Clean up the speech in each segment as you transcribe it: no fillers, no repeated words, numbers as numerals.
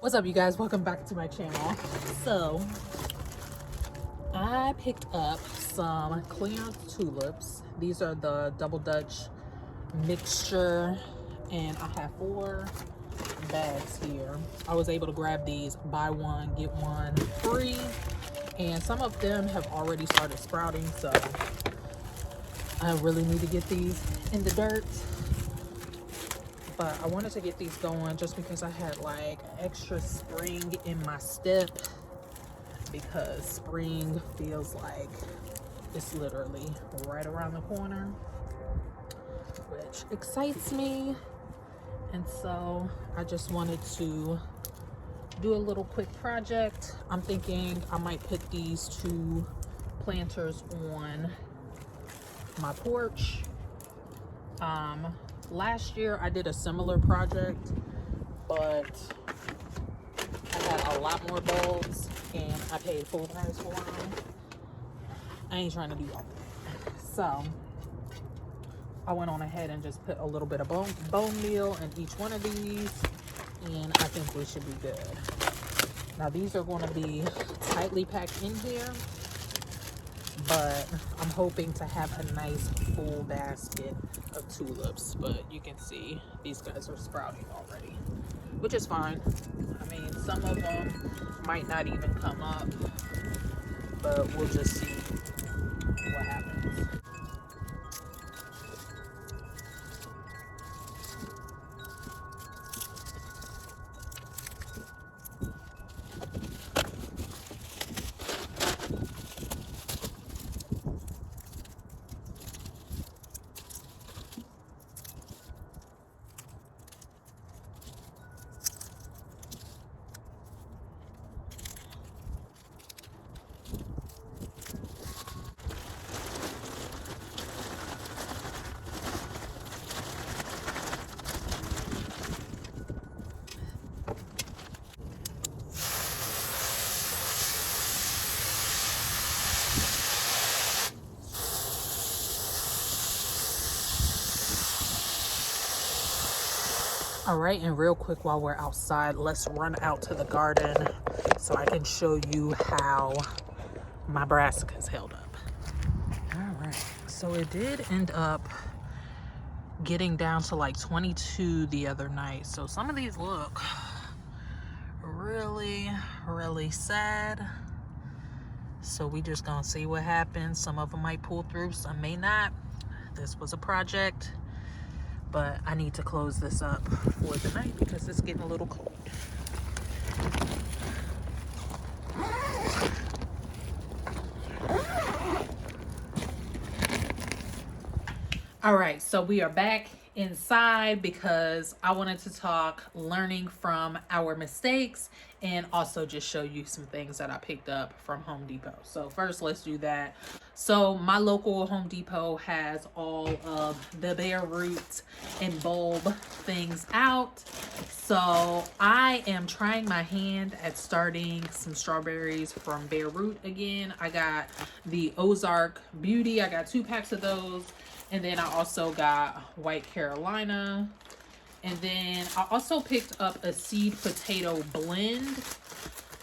What's up, you guys? Welcome back to my channel. So I picked up some clearance tulips. These are the double Dutch mixture, and I have 4 bags here. I was able to grab these buy one get one free, and some of them have already started sprouting, so I really need to get these in the dirt. But I wanted to get these going just because I had like extra spring in my step, because spring feels like it's literally right around the corner, which excites me. And so I just wanted to do a little quick project. I'm thinking I might put these 2 planters on my porch. Last year I did a similar project, but I had a lot more bulbs and I paid full price for them. I ain't trying to do all that. So I went on ahead and just put a little bit of bone meal in each one of these, and I think we should be good. Now these are going to be tightly packed in here, but I'm hoping to have a nice full basket of tulips. But you can see these guys are sprouting already, which is fine. I mean, some of them might not even come up, but we'll just see what happens. All right, and real quick while we're outside, let's run out to the garden so I can show you how my brassicas held up. All right, so it did end up getting down to like 22 the other night. So some of these look really, really sad. So we just gonna see what happens. Some of them might pull through, some may not. This was a project, but I need to close this up for the night because it's getting a little cold. All right, so we are back inside because I wanted to talk learning from our mistakes and also just show you some things that I picked up from Home Depot. So first, let's do that. So my local Home Depot has all of the bare root and bulb things out. So I am trying my hand at starting some strawberries from bare root again. I got the Ozark Beauty. I got 2 packs of those. And then I also got White Carolina. And then I also picked up a seed potato blend.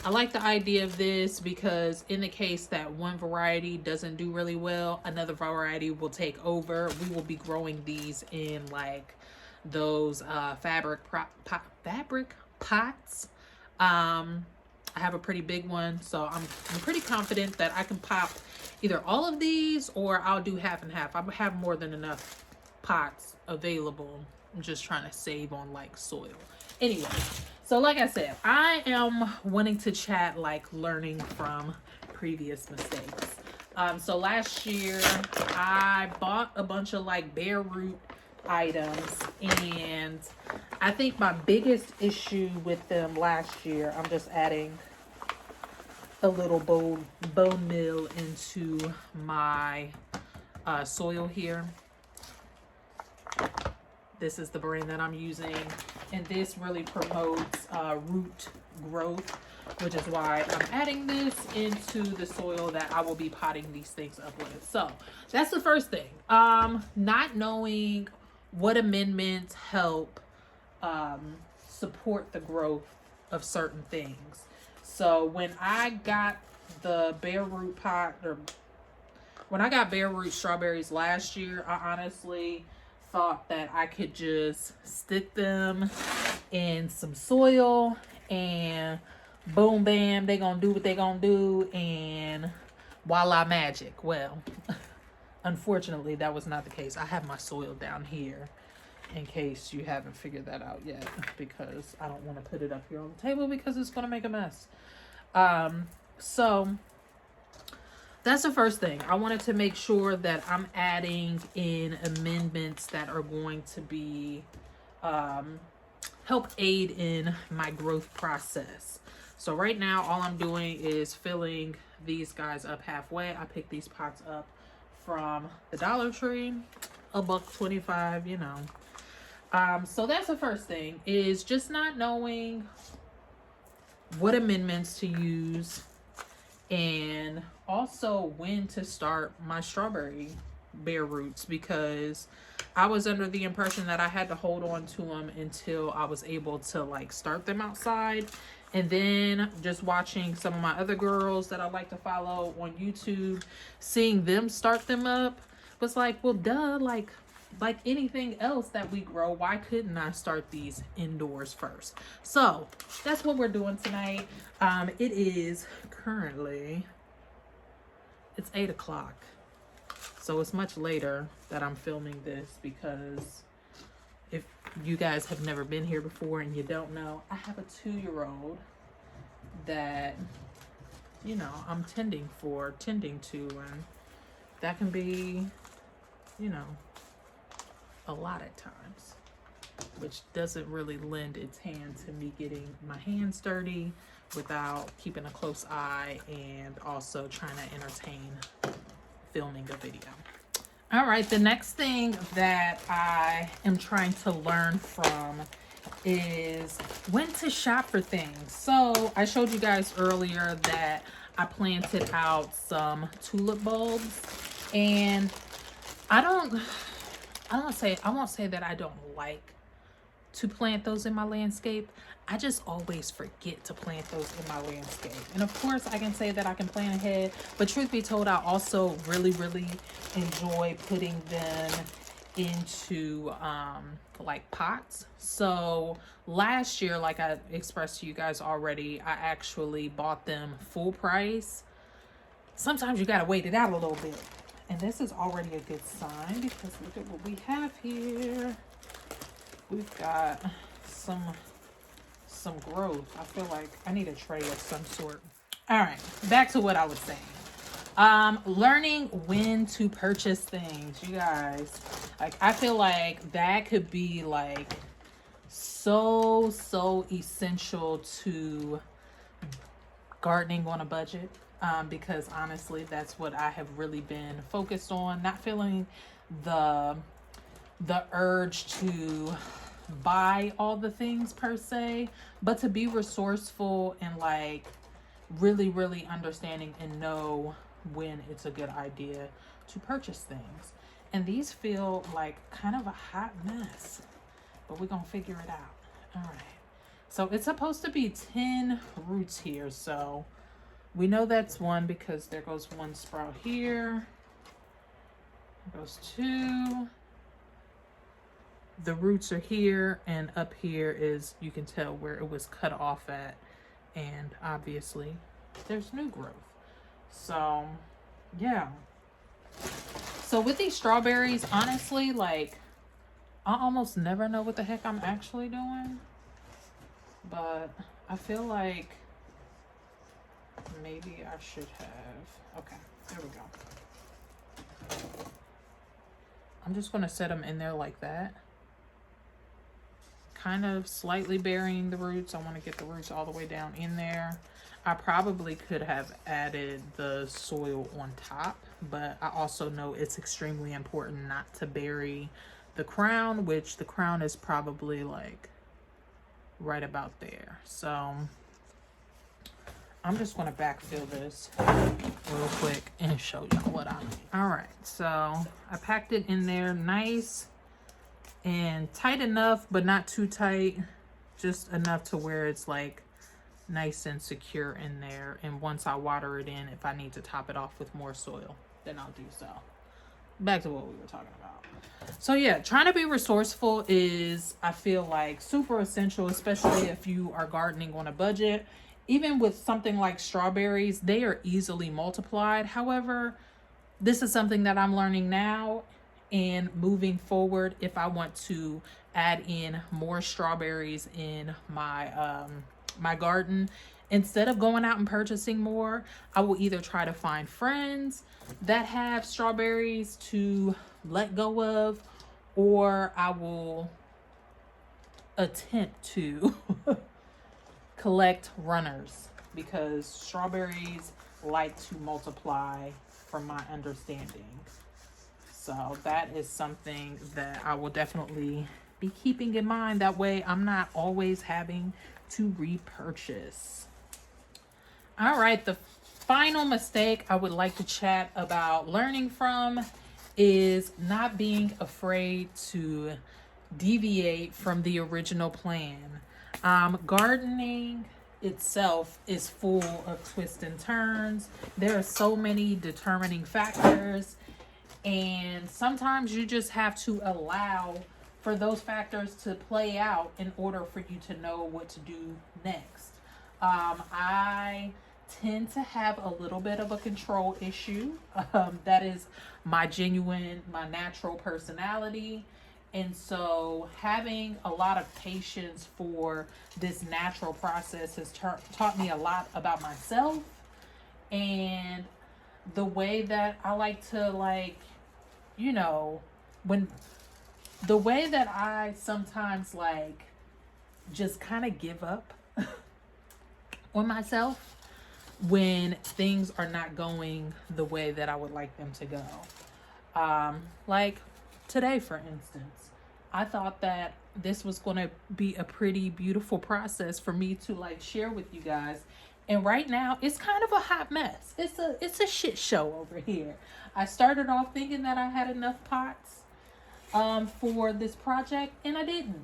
I like the idea of this because in the case that one variety doesn't do really well, another variety will take over. We will be growing these in like those fabric pots. I have a pretty big one, so I'm pretty confident that I can pop either all of these or I'll do half and half. I have more than enough pots available. I'm just trying to save on like soil. Anyway, so like I said, I am wanting to chat like learning from previous mistakes. So last year I bought a bunch of like bare root items, and I think my biggest issue with them last year, I'm just adding a little bone meal into my soil here. This is the brand that I'm using, and this really promotes root growth, which is why I'm adding this into the soil that I will be potting these things up with. So that's the first thing. Not knowing what amendments help support the growth of certain things. So when I got the bare root pot, or when I got bare root strawberries last year, I honestly thought that I could just stick them in some soil and boom bam, they gonna do what they gonna do, and voila magic. Well, unfortunately that was not the case. I have my soil down here in case you haven't figured that out yet, because I don't want to put it up here on the table because it's gonna make a mess. So that's the first thing. I wanted to make sure that I'm adding in amendments that are going to be help aid in my growth process. So right now, all I'm doing is filling these guys up halfway. I picked these pots up from the Dollar Tree, $1.25, you know. So that's the first thing, is just not knowing what amendments to use, and also when to start my strawberry bare roots, because I was under the impression that I had to hold on to them until I was able to like start them outside. And then just watching some of my other girls that I like to follow on YouTube, seeing them start them up was like, well, duh, like anything else that we grow, why couldn't I start these indoors first? So that's what we're doing tonight. It is currently, it's 8 o'clock. So it's much later that I'm filming this, because if you guys have never been here before and you don't know, I have a 2-year-old that, you know, I'm tending to, and that can be, you know, a lot at times, which doesn't really lend its hand to me getting my hands dirty without keeping a close eye and also trying to entertain filming a video. All right, the next thing that I am trying to learn from is when to shop for things. So I showed you guys earlier that I planted out some tulip bulbs, and I won't say that I don't like to plant those in my landscape. I just always forget to plant those in my landscape. And of course I can say that I can plan ahead, but truth be told, I also really enjoy putting them into like pots. So last year, like I expressed to you guys already, I actually bought them full price. Sometimes you gotta wait it out a little bit. And this is already a good sign, because look at what we have here. We've got some growth. I feel like I need a tray of some sort. All right, back to what I was saying. Learning when to purchase things, you guys. Like, I feel like that could be like so essential to gardening on a budget. Because honestly, that's what I have really been focused on. Not feeling the urge to buy all the things per se, but to be resourceful and like really understanding and know when it's a good idea to purchase things. And these feel like kind of a hot mess, but we're gonna figure it out. All right, so it's supposed to be 10 roots here, so we know that's one, because there goes one sprout here. There goes 2. The roots are here, and up here is, you can tell where it was cut off at, and obviously there's new growth. So yeah. So with these strawberries, honestly, like, I almost never know what the heck I'm actually doing, but I feel like maybe I should have. Okay, there we go. I'm just going to set them in there like that, kind of slightly burying the roots. I want to get the roots all the way down in there. I probably could have added the soil on top, but I also know it's extremely important not to bury the crown, which the crown is probably like right about there. So I'm just going to backfill this real quick and show y'all what I mean. All right, so I packed it in there nice and tight enough, but not too tight, just enough to where it's like nice and secure in there. And once I water it in, if I need to top it off with more soil, then I'll do so. Back to what we were talking about. So yeah, trying to be resourceful is, I feel like, super essential, especially if you are gardening on a budget. Even with something like strawberries, they are easily multiplied. However, this is something that I'm learning now, and moving forward, if I want to add in more strawberries in my my garden, instead of going out and purchasing more, I will either try to find friends that have strawberries to let go of, or I will attempt to collect runners, because strawberries like to multiply from my understanding. So that is something that I will definitely be keeping in mind. That way I'm not always having to repurchase. All right, the final mistake I would like to chat about learning from is not being afraid to deviate from the original plan. Gardening itself is full of twists and turns. There are so many determining factors, and sometimes you just have to allow for those factors to play out in order for you to know what to do next. I tend to have a little bit of a control issue. That is my natural personality. And so having a lot of patience for this natural process has taught me a lot about myself, and the way that I like to, like, you know, when the way that I sometimes like just kind of give up on myself when things are not going the way that I would like them to go. Like today, for instance, I thought that this was going to be a pretty beautiful process for me to like share with you guys. And right now it's kind of a hot mess. It's a shit show over here. I started off thinking that I had enough pots for this project, and I didn't.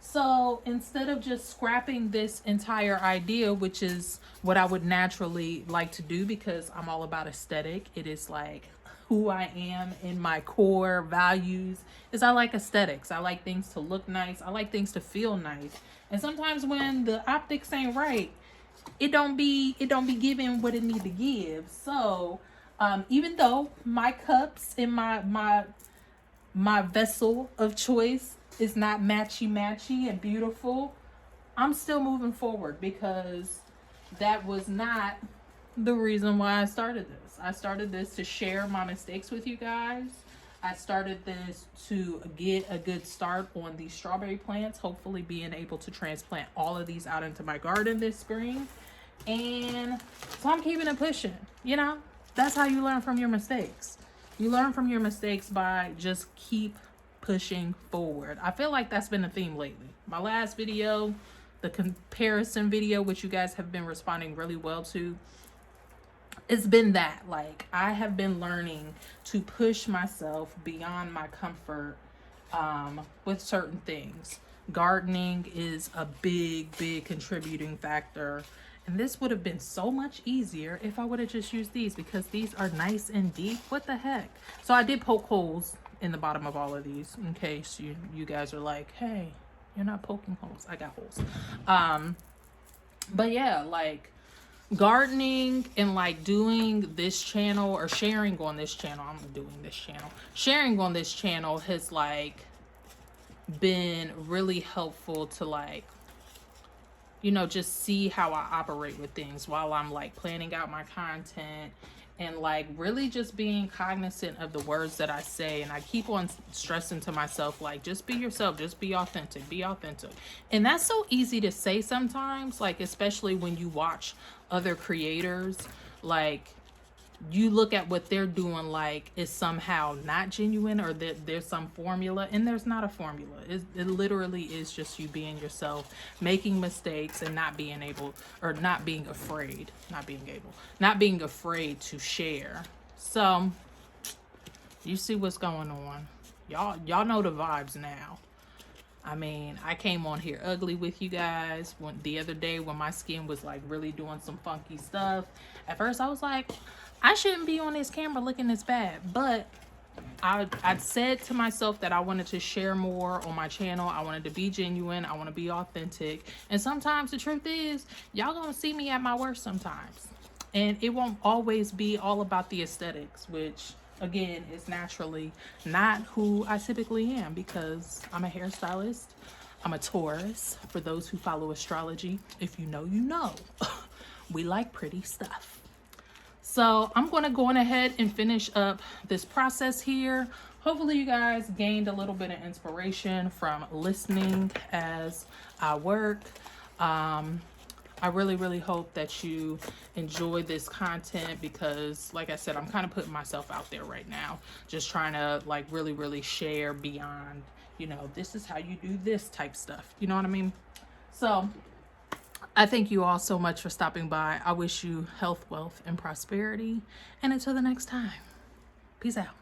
So instead of just scrapping this entire idea, which is what I would naturally like to do because I'm all about aesthetic, it is like who I am in my core values, is I like aesthetics. I like things to look nice. I like things to feel nice. And sometimes when the optics ain't right, it don't be giving what it need to give. So even though my cups in my vessel of choice is not matchy and beautiful, I'm still moving forward, because that was not the reason why I started this. I started this to share my mistakes with you guys. I started this to get a good start on these strawberry plants, hopefully being able to transplant all of these out into my garden this spring. And so I'm keeping it pushing. You know, that's how you learn from your mistakes. You learn from your mistakes by just keep pushing forward. I feel like that's been a theme lately. My last video, the comparison video, which you guys have been responding really well to, it's been that, like, I have been learning to push myself beyond my comfort with certain things. Gardening is a big contributing factor, and this would have been so much easier if I would have just used these, because these are nice and deep. What the heck? So I did poke holes in the bottom of all of these in case you guys are like, hey, you're not poking holes. I got holes. But yeah, like, gardening and like doing this channel, or sharing on this channel, sharing on this channel has like been really helpful to, like, you know, just see how I operate with things while I'm like planning out my content, and like really just being cognizant of the words that I say. And I keep on stressing to myself, like, just be yourself, just be authentic. And that's so easy to say sometimes, like, especially when you watch other creators, like, you look at what they're doing like is somehow not genuine, or that there's some formula, and there's not a formula. It literally is just you being yourself, making mistakes, and not being afraid to share. So you see what's going on. Y'all know the vibes now. I mean, I came on here ugly with you guys the other day when my skin was like really doing some funky stuff. At first I was like, I shouldn't be on this camera looking this bad, but I said to myself that I wanted to share more on my channel. I wanted to be genuine. I want to be authentic. And sometimes the truth is, y'all gonna see me at my worst sometimes. And it won't always be all about the aesthetics, which again is naturally not who I typically am, because I'm a hairstylist. I'm a Taurus, for those who follow astrology. If you know, you know. We like pretty stuff. So I'm going to go on ahead and finish up this process here. Hopefully you guys gained a little bit of inspiration from listening as I work. I really hope that you enjoy this content, because like I said, I'm kind of putting myself out there right now, just trying to like really share beyond, you know, this is how you do this type stuff. You know what I mean? So I thank you all so much for stopping by. I wish you health, wealth, and prosperity. And until the next time, peace out.